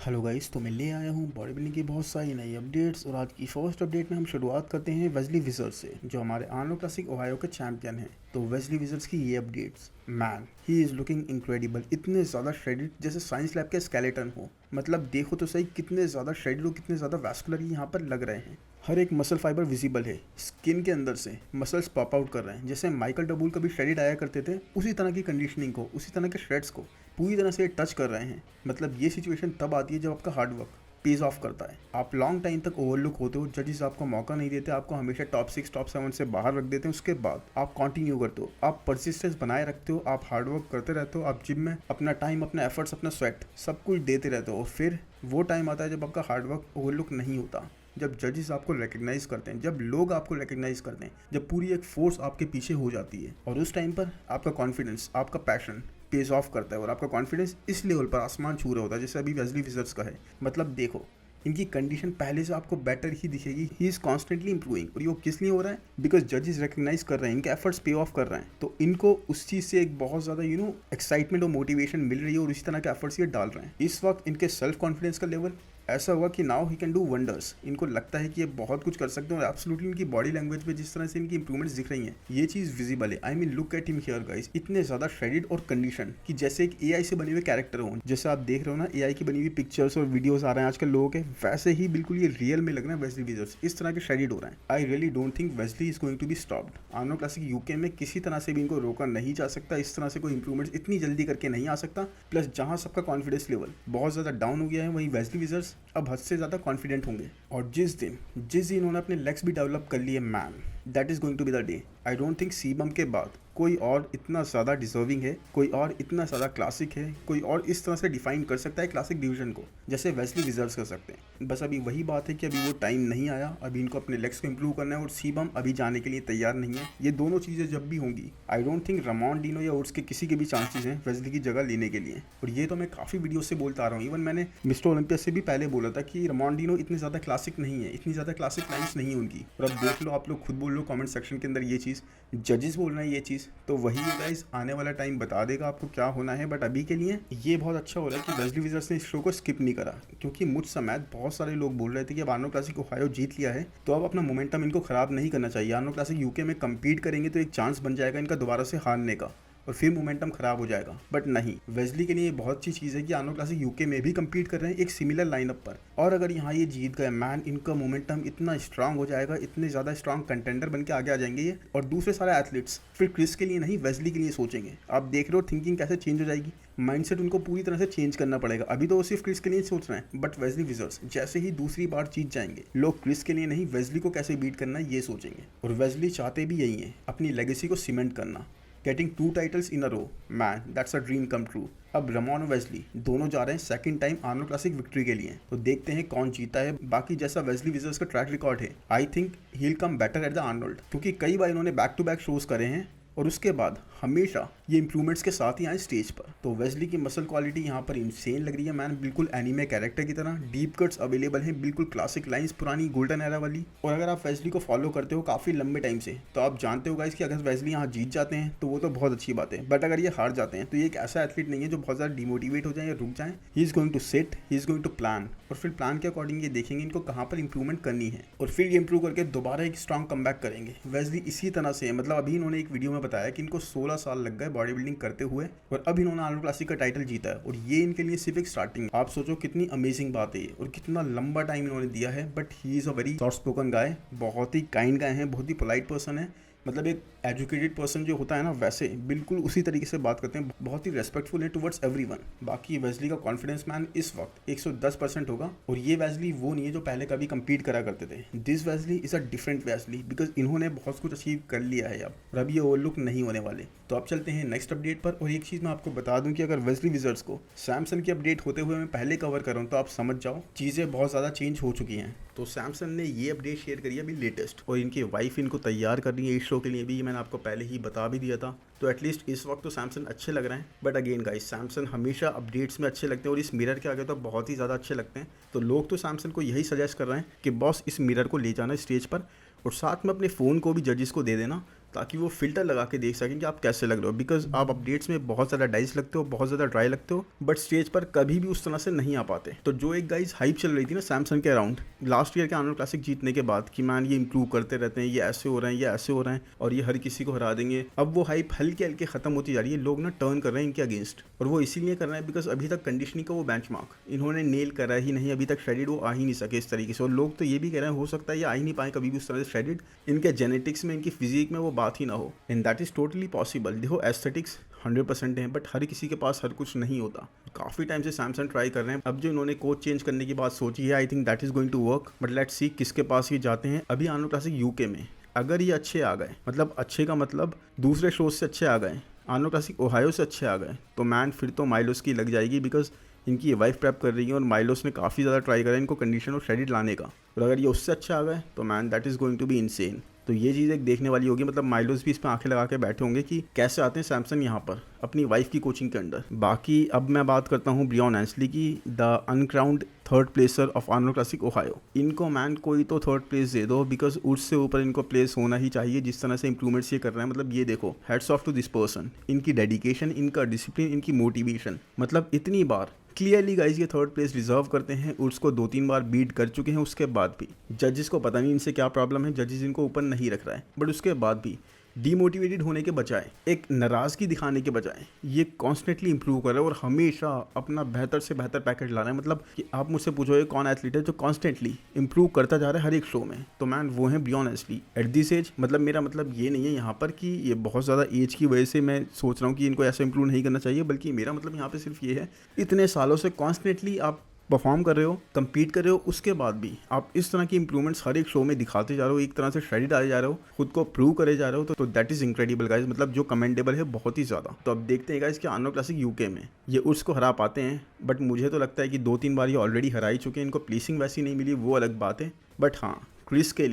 Hello guys, तो मैं ले आया हूँ बॉडी बिल्डिंग की बहुत सारी नई अपडेट्स। और आज की फर्स्ट अपडेट में हम शुरुआत करते हैं वेस्ली विजर्ड से, जो हमारे आर्नोल्ड क्लासिक ओहायो के चैंपियन हैं। तो वेस्ली विजर्ड्स की ये updates, man he is looking incredible. इतने ज़्यादा श्रेडिड जैसे साइंस लैब के स्केलेटन हो। मतलब देखो तो सही, कितने ज़्यादा श्रेडिड और कितने ज़्यादा वैस्कुलर यहाँ पर लग रहे हैं। हर एक मसल फाइबर विजिबल है, स्किन के अंदर से मसल्स पॉप आउट कर रहे हैं। जैसे माइकल डबूल कभी श्रेडिड आया करते थे, उसी तरह की कंडीशनिंग को, उसी तरह के श्रेड्स को पूरी तरह से टच कर रहे हैं। मतलब ये सिचुएशन तब आती है जब आपका हार्ड वर्क पेज ऑफ करता है। आप लॉन्ग टाइम तक ओवरलुक होते हो, जजेस आपको मौका नहीं देते, आपको हमेशा टॉप 6 टॉप 7 से बाहर रख देते हैं। उसके बाद आप कंटिन्यू करते हो, आप परसिस्टेंस बनाए रखते हो, आप हार्ड वर्क करते रहते हो, आप जिम में अपना टाइम, अपना एफर्ट्स, अपना स्वेट सब कुछ देते रहते हो। और फिर वो टाइम आता है जब आपका हार्ड वर्क ओवरलुक नहीं होता, जब जजेस आपको रिकग्नाइज करते हैं, जब लोग आपको रिकग्नाइज करते हैं, जब पूरी एक फोर्स आपके पीछे हो जाती है। और उस टाइम पर आपका कॉन्फिडेंस, आपका पैशन पेज ऑफ करता है और आपका कॉन्फिडेंस इस लेवल पर आसमान छू रहा होता है जैसे अभी वेस्ली विजर्ड्स का है। मतलब देखो, इनकी कंडीशन पहले से आपको बेटर ही दिखेगी। He is constantly improving. और ये किस लिए हो रहा है? बिकॉज जजेस रिकग्नाइज कर रहे हैं, इनके एफर्ट्स पे ऑफ कर रहे हैं। तो इनको उस चीज़ से एक बहुत ज़्यादा एक्साइटमेंट और मोटिवेशन मिल रही है और इसी तरह के एफर्ट्स ये डाल रहे हैं। इस वक्त इनके सेल्फ कॉन्फिडेंस का लेवल ऐसा हुआ कि now he can do wonders. इनको लगता है कि ये बहुत कुछ कर सकते हैं। और एब्सोल्युटली इनकी बॉडी लैंग्वेज पे जिस तरह से इनकी इंप्रूवमेंट्स दिख रही हैं, ये चीज़ विजिबल है। I mean look at him here guys, इतने ज़्यादा श्रेडिड और कंडीशन कि जैसे एक एआई से बने हुए कैरेक्टर हो। जैसे आप देख रहे हो ना, एआई की बनी हुई पिक्चर्स और वीडियोस आ रहे हैं आजकल लोगों के, वैसे ही बिल्कुल ये रियल में लग रहा है वेस्ली विजर्ड्स। इस तरह के श्रेडिड हो रहे हैं। I really don't think Wesley is going to be stopped. Arnold Classic UK में किसी तरह से भी इनको रोका नहीं जा सकता। इस तरह से कोई इंप्रूवमेंट्स इतनी जल्दी करके नहीं आ सकता। प्लस जहाँ सबका कॉन्फिडेंस लेवल बहुत ज़्यादा डाउन हो गया है, वहीं वेस्ली विजर्ड्स अब हद से ज़्यादा कॉन्फिडेंट होंगे। और जिस दिन इन्होंने अपने लेग्स भी डेवलप कर लिए, man that is going to be the day. I don't think CBum के बाद कोई और इतना ज़्यादा डिजर्विंग है, कोई और इतना ज़्यादा क्लासिक है, कोई और इस तरह से डिफाइन कर सकता है क्लासिक डिवीजन को जैसे वेस्ली विजर्ड्स कर सकते हैं। बस अभी वही बात है कि अभी वो टाइम नहीं आया। अभी इनको अपने लेग्स को इंप्रूव करना है और सीबम अभी जाने के लिए तैयार नहीं है। ये दोनों चीज़ें जब भी होंगी, आई डोंट थिंक रमॉन डीनो या ओट्स के किसी के भी चांसेस हैं वेस्ली की जगह लेने के लिए। और ये तो मैं काफ़ी वीडियो से बोलता आ रहा हूँ। इवन मैंने मिस्टर ओलंपिया से भी पहले बोला था कि रमॉन डीनो इतनी ज़्यादा क्लासिक नहीं है, इतनी ज़्यादा क्लासिक लाइन्स नहीं है उनकी। और अब देख लो, आप लोग खुद बोल लो कमेंट सेक्शन के अंदर ये चीज़, जजेस बोल रहे हैं ये चीज़। तो वही गाइस आने वाला टाइम बता देगा आपको क्या होना है। बट अभी के लिए ये बहुत अच्छा हो रहा है कि वेस्ली विजर्ड्स ने इस शो को स्किप नहीं करा, क्योंकि मुझ समेत बहुत सारे लोग बोल रहे थे कि अब आर्नोल्ड क्लासिक ओहायो जीत लिया है तो अब अपना मोमेंटम इनको खराब नहीं करना चाहिए। आर्नोल्ड क्लासिक यूके में कम्पीट करेंगे तो एक चांस बन जाएगा इनका दोबारा से हारने का, और फिर मोमेंटम खराब हो जाएगा। बट नहीं, वेस्ली के लिए बहुत अच्छी चीज़ है कि आर्नोल्ड क्लासिक यूके में भी कम्पीट कर रहे हैं एक सिमिलर लाइनअप पर। और अगर यहाँ ये जीत गए, मैन इनका मोमेंटम इतना स्ट्रांग हो जाएगा, इतने ज़्यादा स्ट्रांग कंटेंडर बन के आगे आ जाएंगे ये। और दूसरे सारे एथलीट्स फिर क्रिस के लिए नहीं, वेस्ली के लिए सोचेंगे। आप देख रहे हो थिंकिंग कैसे चेंज हो जाएगी, माइंडसेट उनको पूरी तरह से चेंज करना पड़ेगा। अभी तो वो सिर्फ क्रिस के लिए सोच रहे हैं, बट वेस्ली विजर्ड्स जैसे ही दूसरी बार जीत जाएंगे, लोग क्रिस के लिए नहीं, वेस्ली को कैसे बीट करना है ये सोचेंगे। और वेस्ली चाहते भी यही है, अपनी लेगेसी को सीमेंट करना। Getting 2 titles in a row, man that's a dream come true. अब रमॉन और वेस्ली दोनों जा रहे हैं second time Arnold Classic victory के लिए। तो देखते हैं कौन जीता है। बाकी जैसा वेस्ली विजर्ड्स का ट्रैक रिकॉर्ड है, I think he will come better at the Arnold, क्योंकि कई बार इन्होंने बैक टू बैक शोज करे हैं और उसके बाद हमेशा ये इंप्रूवमेंट्स के साथ ही आए स्टेज पर। तो वेस्ली की मसल क्वालिटी यहाँ पर इंसेन लग रही है, मैन बिल्कुल एनीमे कैरेक्टर की तरह। डीप कट्स अवेलेबल हैं, बिल्कुल क्लासिक लाइंस, पुरानी गोल्डन एरा वाली। और अगर आप वेस्ली को फॉलो करते हो काफ़ी लंबे टाइम से, तो आप जानते हो गाइस कि अगर वेस्ली यहाँ जीत जाते हैं तो वो तो बहुत अच्छी बात है। बट अगर ये हार जाते हैं तो ये एक ऐसा एथलीट नहीं है जो बहुत ज़्यादा डिमोटिवेट हो जाए या रुक जाए। He is going to sit, he is going to plan, और फिर प्लान के अकॉर्डिंग ये देखेंगे इनको कहाँ पर इंप्रूवमेंट करनी है, और फिर ये इंप्रूव करके दोबारा एक स्ट्रॉन्ग कमबैक करेंगे। वेस्ली इसी तरह से है। मतलब अभी इन्होंने एक वीडियो में बताया कि इनको 16 साल लग गए बॉडी बिल्डिंग करते हुए, और अब इन्होंने आर्नोल्ड क्लासिक का टाइटल जीता है। और ये इनके लिए सिर्फ एक स्टार्टिंग। आप सोचो कितनी अमेजिंग बात है ये, और कितना लंबा टाइम इन्होंने दिया है। But he is a very soft spoken guy, बहुत ही काइंड गाय है, बहुत ही पोलाइट पर्सन है। मतलब एक एजुकेटेड पर्सन जो होता है ना, वैसे बिल्कुल उसी तरीके से बात करते हैं, बहुत ही रेस्पेक्टफुल है टुवर्ड्स एवरीवन। बाकी वेस्ली का कॉन्फिडेंस मैन इस वक्त 110% होगा। और ये वेस्ली वो नहीं है जो पहले कभी कंपीट करा करते थे। This Wesley is a different Wesley, because इन्होंने बहुत कुछ अचीव कर लिया है अब, और अब ये ओवरलुक नहीं होने वाले। तो अब चलते हैं नेक्स्ट अपडेट पर। और एक चीज़ मैं आपको बता दूं कि अगर वेस्ली विजर्ड्स को सैमसन की अपडेट होते हुए मैं पहले कवर कर रहा हूँ, तो आप समझ जाओ चीज़ें बहुत ज़्यादा चेंज हो चुकी हैं। तो सैमसन ने ये अपडेट शेयर करी है अभी लेटेस्ट, और इनकी वाइफ इनको तैयार कर रही है इस शो के लिए भी। ये मैंने आपको पहले ही बता भी दिया था। तो एटलीस्ट इस वक्त तो सैमसन अच्छे लग रहे हैं। बट अगेन गाइस, सैमसन हमेशा अपडेट्स में अच्छे लगते हैं, और इस मिरर के आगे तो बहुत ही ज़्यादा अच्छे लगते हैं। तो लोग तो सैमसन को यही सजेस्ट कर रहे हैं कि बॉस इस मिरर को ले जाना स्टेज पर, और साथ में अपने फ़ोन को भी जजेस को दे देना, ताकि वो फिल्टर लगा के देख सकें कि आप कैसे लग रहे हो। बिकॉज आप अपडेट्स में बहुत ज़्यादा डाइस लगते हो, बहुत ज़्यादा ड्राई लगते हो, बट स्टेज पर कभी भी उस तरह से नहीं आ पाते। तो जो एक गाइस हाइप चल रही थी ना सैमसंग के अराउंड लास्ट ईयर के आर्नोल्ड क्लासिक जीतने के बाद कि मैन ये इंप्रूव करते रहते हैं, ये ऐसे हो रहे हैं, ये ऐसे हो रहे हैं और ये हर किसी को हरा देंगे, अब वो हाइप हल्के हल्के खत्म होती जा रही है। लोग ना टर्न कर रहे हैं इनके अगेंस्ट, और वो इसीलिए कर रहे हैं बिकॉज अभी तक कंडीशनिंग का वो बेंचमार्क इन्होंने नेल करा ही नहीं, अभी तक श्रेडिड वो आ ही नहीं सके इस तरीके से। और लोग तो ये भी कह रहे हैं हो सकता है ये आ ही नहीं पाए कभी भी उस तरह से श्रेडिड, इनके जेनेटिक्स में, इनकी फिजिक में वो बात ही ना हो, and that is totally possible. देखो एस्थेटिक्स 100% है, बट हर किसी के पास हर कुछ नहीं होता। काफ़ी टाइम से सैमसंग ट्राई कर रहे हैं, अब जो इन्होंने कोच चेंज करने की बात सोची है, I think that is going to work, but let's see किसके पास ये जाते हैं। अभी आर्नोल्ड क्लासिक यूके में अगर ये अच्छे आ गए, मतलब अच्छे का मतलब दूसरे शोज से अच्छे आ गए, आर्नोल्ड क्लासिक ओहायो से अच्छे आ गए, तो मैन फिर तो माइलोस की लग जाएगी। बिकॉज इनकी ये वाइफ प्रेप कर रही है और माइलोस ने काफ़ी ज़्यादा ट्राई करा है इनको कंडीशन और क्रेडिट लाने का, और अगर ये उससे अच्छा आ गए तो man that is going to be insane. तो ये चीज़ एक देखने वाली होगी, मतलब माइलोस भी इस पर आंखें लगा के बैठे होंगे कि कैसे आते हैं सैमसंग यहाँ पर अपनी वाइफ की कोचिंग के अंडर। बाकी अब मैं बात करता हूँ ब्रियॉन एंसली की, the uncrowned third प्लेसर of Arnold classic Ohio. इनको मैन कोई तो थर्ड प्लेस दे दो, बिकॉज उससे ऊपर इनको प्लेस होना ही चाहिए जिस तरह से इंप्रूवमेंट्स ये कर रहे हैं। मतलब ये देखो, heads off to this person, इनकी डेडिकेशन, इनका डिसिप्लिन, इनकी मोटिवेशन, मतलब इतनी बार क्लियरली गाइज ये थर्ड प्लेस डिजर्व करते हैं। उसको 2-3 बार बीट कर चुके हैं, उसके बाद भी जजेस को पता नहीं इनसे क्या प्रॉब्लम है, जजेस इनको ऊपर नहीं रख रहा है, बट उसके बाद भी डीमोटिवेटेड होने के बजाय, एक नाराज़गी दिखाने के बजाय ये कॉन्स्टेंटली इंप्रूव कर रहा है और हमेशा अपना बेहतर से बेहतर पैकेज ला रहा है। मतलब कि आप मुझसे पूछोगे कौन एथलीट है जो कॉन्स्टेंटली इंप्रूव करता जा रहा है हर एक शो में, तो मैन वो है ब्रियॉन एंसली एट दिस एज। मतलब मेरा मतलब ये नहीं है यहाँ पर कि ये बहुत ज़्यादा एज की वजह से मैं सोच रहा हूँ कि इनको ऐसा इंप्रूव नहीं करना चाहिए, बल्कि मेरा मतलब यहाँ पर सिर्फ ये है, इतने सालों से कॉन्स्टेंटली आप परफॉर्म कर रहे हो, compete कर रहे हो, उसके बाद भी आप इस तरह की इंप्रूवमेंट्स हर एक शो में दिखाते जा रहे हो, एक तरह से श्रेडिट आए जा रहे हो, खुद को प्रूव करे जा रहे हो, तो दैट इज़ इंक्रेडिबल गाइज, मतलब जो कमेंडेबल है बहुत ही ज़्यादा। तो अब देखते हैं गाइज कि आर्नोल्ड क्लासिक यूके में ये उर्स को हरा पाते हैं, बट मुझे तो लगता है कि 2-3 बार ये ऑलरेडी हरा ही चुके हैं। इनको प्लेसिंग वैसी नहीं मिली, वो अलग बात है, बट हाँ क्रिस के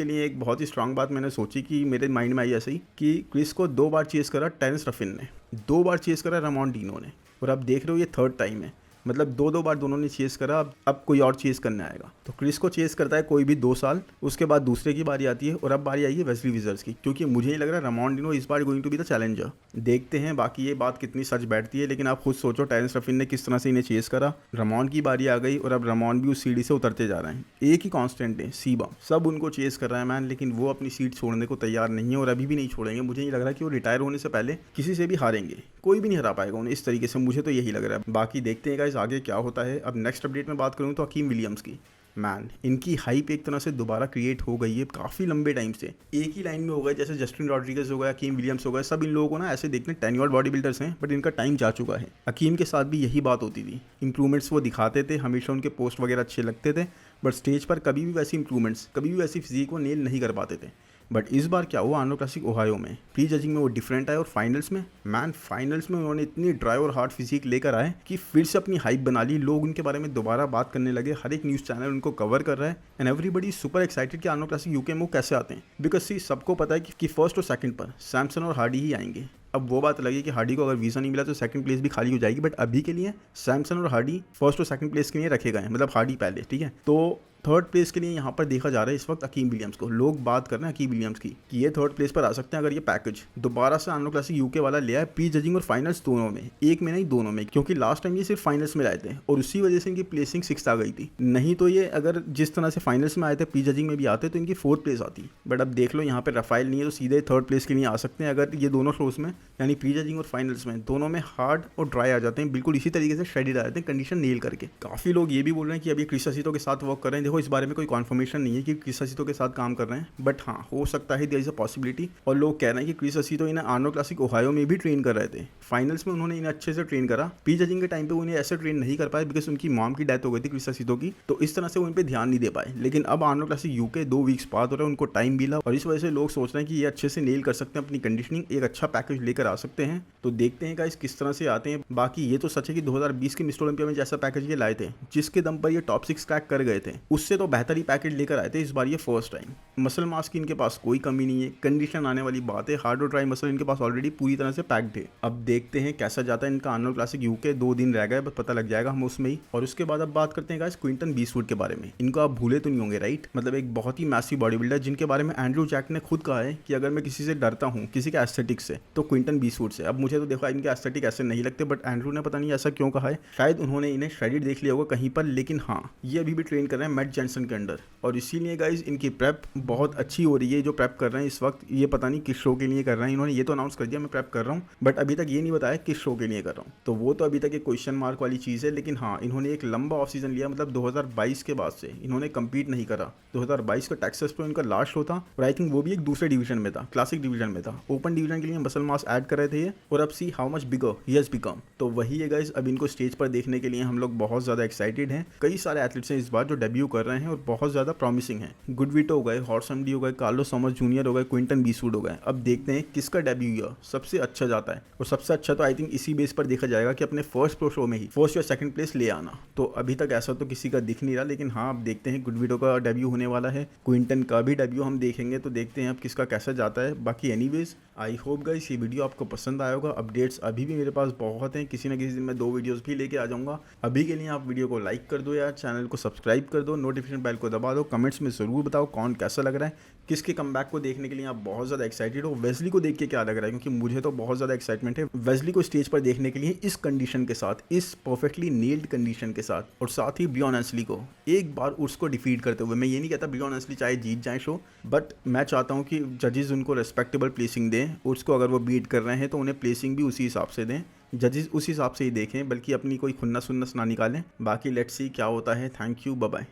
लिए एक बहुत ही स्ट्रांग बात मैंने सोची कि मेरे माइंड में आई ऐसे ही कि क्रिस को 2 बार चेस करा टेरेंस रफिन ने, 2 बार चेस करा रामोन डिनो ने, और अब देख रहे हो ये थर्ड टाइम है। मतलब 2-2 बार दोनों ने चेस करा, अब कोई और चेस करने आएगा। तो क्रिस को चेस करता है कोई भी 2 साल, उसके बाद दूसरे की बारी आती है, और अब बारी आई है वेस्ली विजर्स की, क्योंकि मुझे नहीं लग रहा रामोन डिनो इस बार going to be the challenger. देखते हैं बाकी ये बात कितनी सच बैठती है, लेकिन आप खुद सोचो टेरेंस रफिन ने किस तरह से इन्हें चेस करा, रामोन की बारी आ गई और अब रामोन भी उस सीढ़ी से उतरते जा रहे हैं। एक ही कॉन्स्टेंट है, सीबा, सब उनको चेस कर रहा है मैन, लेकिन वो अपनी सीट छोड़ने को तैयार नहीं है और अभी भी नहीं छोड़ेंगे। मुझे नहीं लग रहा कि वो रिटायर होने से पहले किसी से भी हारेंगे, कोई भी नहीं हरा पाएगा उन्हें इस तरीके से, मुझे तो यही लग रहा है। बाकी देखते हैं गाइस आगे क्या होता है। अब नेक्स्ट अपडेट में बात करूँ तो हकीम विलियम्स की, मैन इनकी हाइप एक तरह से दोबारा क्रिएट हो गई है काफ़ी लंबे टाइम से। एक ही लाइन में हो गए, जैसे जस्टिन रॉड्रिगेज हो गया, हकीम विलियम्स हो गए, सब इन लोगों को ना ऐसे देखने टेन्योर बॉडी बिल्डर्स हैं, बट इनका टाइम जा चुका है। हकीम के साथ भी यही बात होती थी, इंप्रूवमेंट्स वो दिखाते थे, हमेशा उनके पोस्ट वगैरह अच्छे लगते थे, बट स्टेज पर कभी भी वैसी इंप्रूवमेंट्स, कभी भी वैसी फिजिक वो नेल नहीं कर पाते थे। बट इस बार क्या हुआ, आर्नोल्ड क्लासिक ओहायो में प्री जजिंग में वो डिफरेंट आए, और फाइनल्स में मैन फाइनल्स में उन्होंने इतनी ड्राई और हार्ड फिजिक लेकर आए कि फिर से अपनी हाइप बना ली। लोग उनके बारे में दोबारा बात करने लगे, हर एक न्यूज़ चैनल उनको कवर कर रहा है, एंड एवरीबडी सुपर एक्साइटेड कि आर्नोल्ड क्लासिक यूके में वो कैसे आते हैं। बिकॉज सी सबको पता है कि फर्स्ट और सेकंड पर सैमसन और हार्डी ही आएंगे। अब वो बात लगी कि हार्डी को अगर वीज़ा नहीं मिला तो सेकंड प्लेस भी खाली हो जाएगी, बट अभी के लिए सैमसन और हार्डी फर्स्ट और सेकंड प्लेस के लिए रखे गए हैं, मतलब हार्डी पहले, ठीक है। तो थर्ड प्लेस के लिए यहाँ पर देखा जा रहा है इस वक्त हकीम विलियम्स को। लोग बात कर रहे हैं हकीम विलियम्स की कि ये थर्ड प्लेस पर आ सकते हैं अगर ये पैकेज दोबारा से आर्नोल्ड क्लासिक यूके वाला लिया है, प्री जजिंग और फाइनल्स दोनों में, एक में नहीं दोनों में, क्योंकि लास्ट टाइम ये सिर्फ फाइनल्स में आए थे और उसी वजह से इनकी प्लेसिंग 6th आ गई थी। नहीं तो ये अगर जिस तरह से फाइनल्स में आए थे, प्री जजिंग में भी आते तो इनकी 4th प्लेस आती। बट अब देख लो यहाँ पर रफाइल नहीं है तो सीधे थर्ड प्लेस के लिए आ सकते हैं अगर ये दोनों शोज में, यानी प्री जजिंग और फाइनल्स में, दोनों में हार्ड और ड्राई आ जाते हैं, बिल्कुल इसी तरीके से श्रेडिड आ जाते हैं कंडीशन नेल करके। काफ़ी लोग ये भी बोल रहे हैं कि अभी क्रिस असीतो के साथ वर्क कर रहे हैं। देखो इस बारे में कोई कन्फर्मेशन नहीं है कि क्रिस असीतो के साथ काम कर रहे हैं, बट हाँ हो सकता है देयर इज अ पॉसिबिलिटी। और लोग कह रहे हैं कि क्रिस असीतो इन्हें आर्नोल्ड क्लासिक ओहायो में भी ट्रेन कर रहे थे, फाइनल्स में उन्होंने इन्हें अच्छे से ट्रेन करा, प्री जजिंग के टाइम पे उन्हें ऐसे ट्रेन नहीं कर पाए बिकॉज उनकी मॉम की डेथ हो गई थी क्रिस असीतो की, तो इस तरह से वो इन पर ध्यान नहीं दे पाए। लेकिन अब आर्नोल्ड क्लासिक यूके 2 वीक्स बाद हो रहा है, उनको टाइम मिला और इस वजह से लोग सोच रहे हैं कि ये अच्छे से नेल कर सकते हैं अपनी कंडीशनिंग, एक अच्छा पैकेज लेकर आ सकते हैं। तो देखते हैं गाइस किस तरह से आते हैं। बाकी ये तो सच है कि 2020 के मिस्टर ओलंपिया में जैसा पैकेज ये लाए थे, जिसके दम पर ये टॉप 6 क्रैक कर गए थे, उससे तो बेहतर ही पैकेज लेकर आए थे इस बार ये फर्स्ट टाइम। मसल मास की इनके पास कोई कमी नहीं है, कंडीशन आने वाली बात है, हार्ड और ड्राई मसल इनके पास ऑलरेडी पूरी तरह से पैक्ड है। अब देखते हैं कैसा जाता है इनका आर्नोल्ड क्लासिक यूके, 2 दिन रह गए, बस पता लग जाएगा हम उसमें ही। और उसके बाद अब बात करते हैं गाइस क्विंटन बीस्टवुड के बारे में। इनको आप भूले तो नहीं होंगे राइट, मतलब एक बहुत ही मैसिव बॉडी बिल्डर जिनके बारे में एंड्रू जैक ने खुद कहा है कि अगर मैं किसी से डरता हूँ, किसी के एस्थेटिक से, तो क्विंटन बीस्टवुड से। अब मुझे तो देखो इनके एस्थेटिक ऐसे नहीं लगते, बट एंड्रू ने पता नहीं ऐसा क्यों कहा है, शायद उन्होंने इन्हें श्रेडिड देख लिया होगा कहीं पर। लेकिन हाँ, ये अभी भी ट्रेन कर रहे हैं मैट जेंसन के अंडर, और इसीलिए गाइज इनकी प्रेप बहुत अच्छी हो रही है। जो प्रेप कर रहे हैं इस वक्त, ये पता नहीं किस शो के लिए कर रहे हैं। इन्होंने ये तो अनाउंस कर दिया मैं प्रेप कर रहा हूँ, बट अभी तक ये नहीं बताया किस शो के लिए कर रहा हूँ, तो वो तो अभी तक एक क्वेश्चन मार्क वाली चीज़ है। लेकिन हाँ, इन्होंने एक लंबा ऑफ सीजन लिया, मतलब 2022 के बाद से इन्होंने कम्पीट नहीं करा। 2022 का टेक्सास पे इनका लास्ट शो था, और आई थिंक वो भी एक दूसरे डिवीजन में था, क्लासिक डिवीजन में था। ओपन डिवीजन के लिए मसल मास ऐड कर रहे थे ये, और अब see how much bigger he has become. तो वही है गाइज, अब इनको स्टेज पर देखने के लिए हम लोग बहुत ज़्यादा एक्साइटेड हैं। कई सारे एथलीट्स हैं इस बार जो डेब्यू कर रहे हैं और बहुत ज़्यादा प्रॉमिसिंग है। गुडविटो हो गए, हॉर्स एमडी हो गए, कार्लोस थॉमस जूनियर हो गए, क्विंटन बीस्टवुड हो गए। अब देखते हैं किसका डेब्यू ईयर सबसे अच्छा जाता है, और सबसे अच्छा तो आई थिंक इसी बेस पर देखा जाएगा कि अपने फर्स्ट प्रो शो में ही फर्स्ट या सेकंड प्लेस ले आना। तो अभी तक ऐसा तो किसी का दिख नहीं रहा, लेकिन हाँ अब देखते हैं। गुडविटो का डेब्यू होने वाला है, क्विंटन का भी डेब्यू हम देखेंगे, तो देखते हैं अब किसका कैसा जाता है। बाकी एनीवेज आई होप गाइस ये वीडियो आपको पसंद आया होगा। अपडेट्स अभी भी मेरे पास बहुत हैं, किसी ना किसी दिन मैं 2 वीडियोस भी लेके आ जाऊंगा। अभी के लिए आप वीडियो को लाइक कर दो यार, चैनल को सब्सक्राइब कर दो, नोटिफिकेशन बेल को दबा दो, कमेंट्स में ज़रूर बताओ कौन कैसा लग रहा है, किसके कमबैक को देखने के लिए आप बहुत ज़्यादा एक्साइटेड हो, वेस्ली को देख के क्या लग रहा है, क्योंकि मुझे तो बहुत ज़्यादा एक्साइटमेंट है वेस्ली को स्टेज पर देखने के लिए इस कंडीशन के साथ, इस परफेक्टली नेल्ड कंडीशन के साथ, और साथ ही ब्रियॉन एंसली को एक बार उसको डिफीट करते हुए। मैं ये नहीं कहता ब्रियॉन एंसली चाहे जीत जाए शो, बट मैं चाहता हूँ कि जजेस उनको रेस्पेक्टेबल प्लेसिंग दें, उसको अगर वो बीट कर रहे हैं तो उन्हें प्लेसिंग भी उसी हिसाब से दें, जजेस उस हिसाब से ही देखें, बल्कि अपनी कोई खुन्नस सुन्नस ना निकालें। बाकी लेट्स सी क्या होता है। Thank you, bye bye.